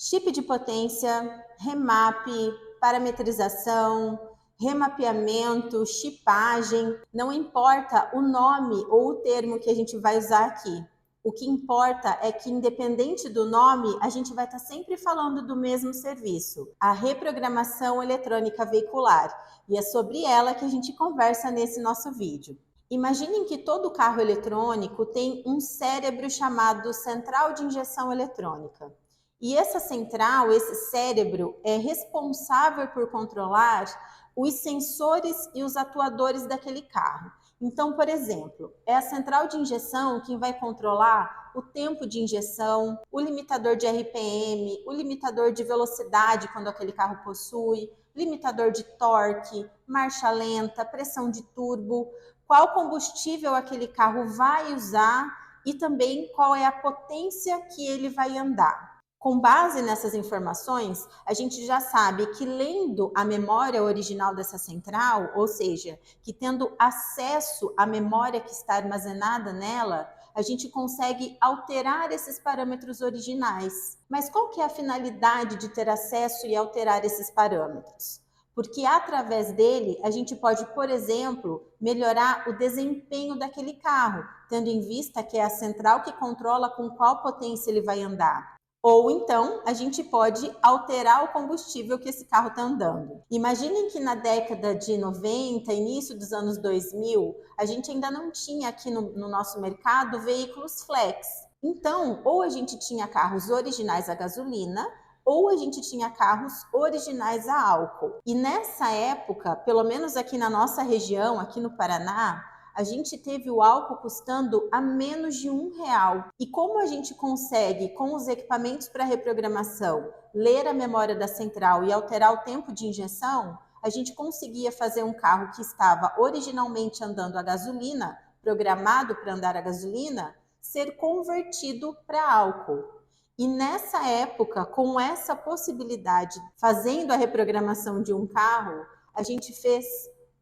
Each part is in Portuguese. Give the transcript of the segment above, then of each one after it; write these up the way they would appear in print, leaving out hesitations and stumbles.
Chip de potência, remap, parametrização, remapeamento, chipagem, não importa o nome ou o termo que a gente vai usar aqui. O que importa é que, independente do nome, a gente vai estar sempre falando do mesmo serviço, a reprogramação eletrônica veicular. E é sobre ela que a gente conversa nesse nosso vídeo. Imaginem que todo carro eletrônico tem um cérebro chamado central de injeção eletrônica. E essa central, esse cérebro, é responsável por controlar os sensores e os atuadores daquele carro. Então, por exemplo, é a central de injeção quem vai controlar o tempo de injeção, o limitador de RPM, o limitador de velocidade quando aquele carro possui, limitador de torque, marcha lenta, pressão de turbo, qual combustível aquele carro vai usar e também qual é a potência que ele vai andar. Com base nessas informações, a gente já sabe que lendo a memória original dessa central, ou seja, que tendo acesso à memória que está armazenada nela, a gente consegue alterar esses parâmetros originais. Mas qual que é a finalidade de ter acesso e alterar esses parâmetros? Porque através dele a gente pode, por exemplo, melhorar o desempenho daquele carro, tendo em vista que é a central que controla com qual potência ele vai andar. Ou então, a gente pode alterar o combustível que esse carro está andando. Imaginem que na década de 90, início dos anos 2000, a gente ainda não tinha aqui no nosso mercado veículos flex. Então, ou a gente tinha carros originais a gasolina, ou a gente tinha carros originais a álcool. E nessa época, pelo menos aqui na nossa região, aqui no Paraná, a gente teve o álcool custando a menos de R$1. E como a gente consegue, com os equipamentos para reprogramação, ler a memória da central e alterar o tempo de injeção, a gente conseguia fazer um carro que estava originalmente andando a gasolina, programado para andar a gasolina, ser convertido para álcool. E nessa época, com essa possibilidade, fazendo a reprogramação de um carro, a gente fez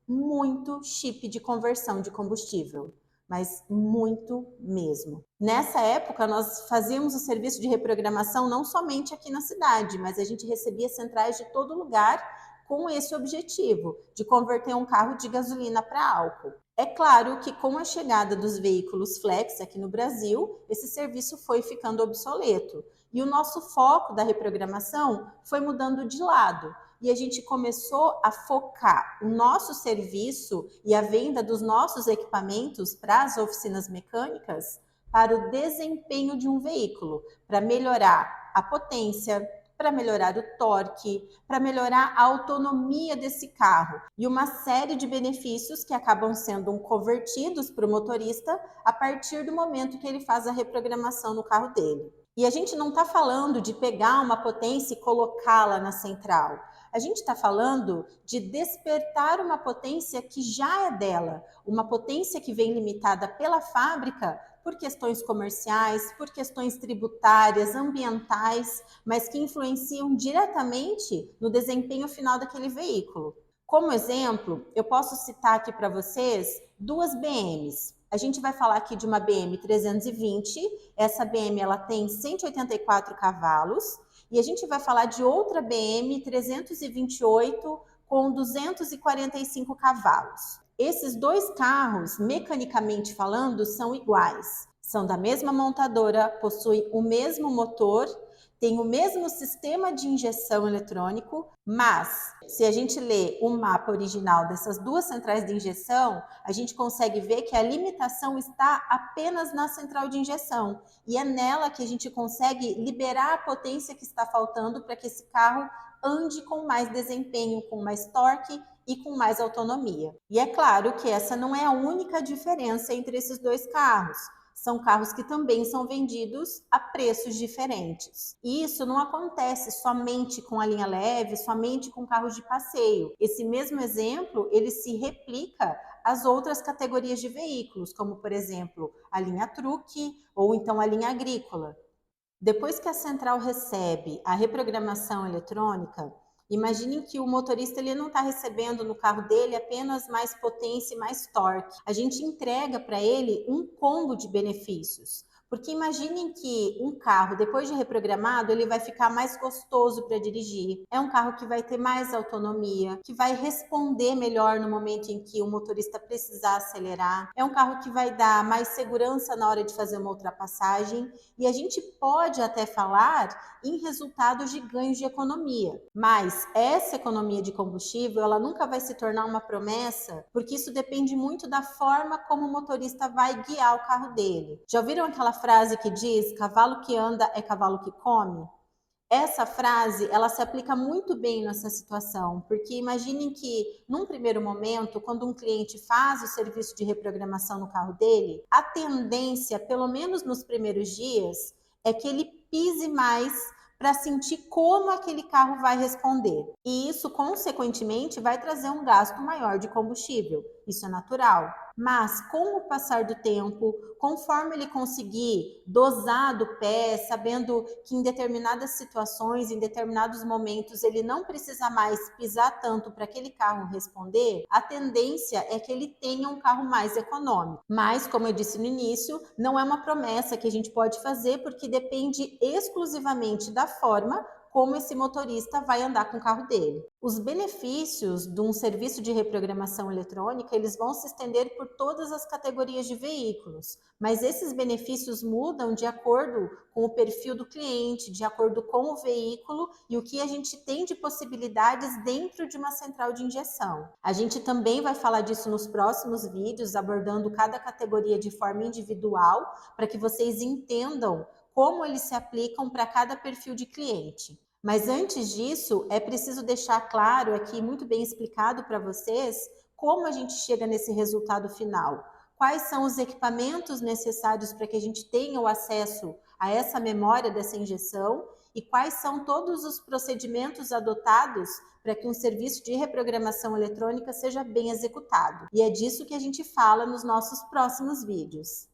muito chip de conversão de combustível, mas muito mesmo. Nessa época, nós fazíamos o serviço de reprogramação não somente aqui na cidade, mas a gente recebia centrais de todo lugar com esse objetivo, de converter um carro de gasolina para álcool. É claro que com a chegada dos veículos flex aqui no Brasil, esse serviço foi ficando obsoleto e o nosso foco da reprogramação foi mudando de lado. E a gente começou a focar o nosso serviço e a venda dos nossos equipamentos para as oficinas mecânicas para o desempenho de um veículo, para melhorar a potência, para melhorar o torque, para melhorar a autonomia desse carro e uma série de benefícios que acabam sendo convertidos para o motorista a partir do momento que ele faz a reprogramação no carro dele. E a gente não está falando de pegar uma potência e colocá-la na central. A gente está falando de despertar uma potência que já é dela, uma potência que vem limitada pela fábrica por questões comerciais, por questões tributárias, ambientais, mas que influenciam diretamente no desempenho final daquele veículo. Como exemplo, eu posso citar aqui para vocês duas BMs. A gente vai falar aqui de uma BM 320, essa BM ela tem 184 cavalos, e a gente vai falar de outra BM 328 com 245 cavalos. Esses dois carros, mecanicamente falando, são iguais. São da mesma montadora, possuem o mesmo motor, têm o mesmo sistema de injeção eletrônico, mas se a gente lê o mapa original dessas duas centrais de injeção, a gente consegue ver que a limitação está apenas na central de injeção. E é nela que a gente consegue liberar a potência que está faltando para que esse carro ande com mais desempenho, com mais torque e com mais autonomia. E é claro que essa não é a única diferença entre esses dois carros. São carros que também são vendidos a preços diferentes. E isso não acontece somente com a linha leve, somente com carros de passeio. Esse mesmo exemplo, ele se replica às outras categorias de veículos, como por exemplo, a linha truque ou então a linha agrícola. Depois que a central recebe a reprogramação eletrônica, imaginem que o motorista ele não está recebendo no carro dele apenas mais potência e mais torque. A gente entrega para ele um combo de benefícios. Porque imaginem que um carro, depois de reprogramado, ele vai ficar mais gostoso para dirigir. É um carro que vai ter mais autonomia, que vai responder melhor no momento em que o motorista precisar acelerar. É um carro que vai dar mais segurança na hora de fazer uma ultrapassagem. E a gente pode até falar em resultados de ganhos de economia. Mas essa economia de combustível, ela nunca vai se tornar uma promessa, porque isso depende muito da forma como o motorista vai guiar o carro dele. Já ouviram aquela frase que diz: cavalo que anda é cavalo que come? Essa frase, ela se aplica muito bem nessa situação, porque imaginem que, num primeiro momento, quando um cliente faz o serviço de reprogramação no carro dele, a tendência, pelo menos nos primeiros dias, é que ele pise mais para sentir como aquele carro vai responder. E isso, consequentemente, vai trazer um gasto maior de combustível. Isso é natural. Mas, com o passar do tempo, conforme ele conseguir dosar do pé, sabendo que em determinadas situações, em determinados momentos, ele não precisa mais pisar tanto para aquele carro responder, a tendência é que ele tenha um carro mais econômico. Mas, como eu disse no início, não é uma promessa que a gente pode fazer, porque depende exclusivamente da forma como esse motorista vai andar com o carro dele. Os benefícios de um serviço de reprogramação eletrônica, eles vão se estender por todas as categorias de veículos, mas esses benefícios mudam de acordo com o perfil do cliente, de acordo com o veículo e o que a gente tem de possibilidades dentro de uma central de injeção. A gente também vai falar disso nos próximos vídeos, abordando cada categoria de forma individual, para que vocês entendam como eles se aplicam para cada perfil de cliente. Mas antes disso, é preciso deixar claro aqui, muito bem explicado para vocês, como a gente chega nesse resultado final. Quais são os equipamentos necessários para que a gente tenha o acesso a essa memória dessa injeção e quais são todos os procedimentos adotados para que um serviço de reprogramação eletrônica seja bem executado. E é disso que a gente fala nos nossos próximos vídeos.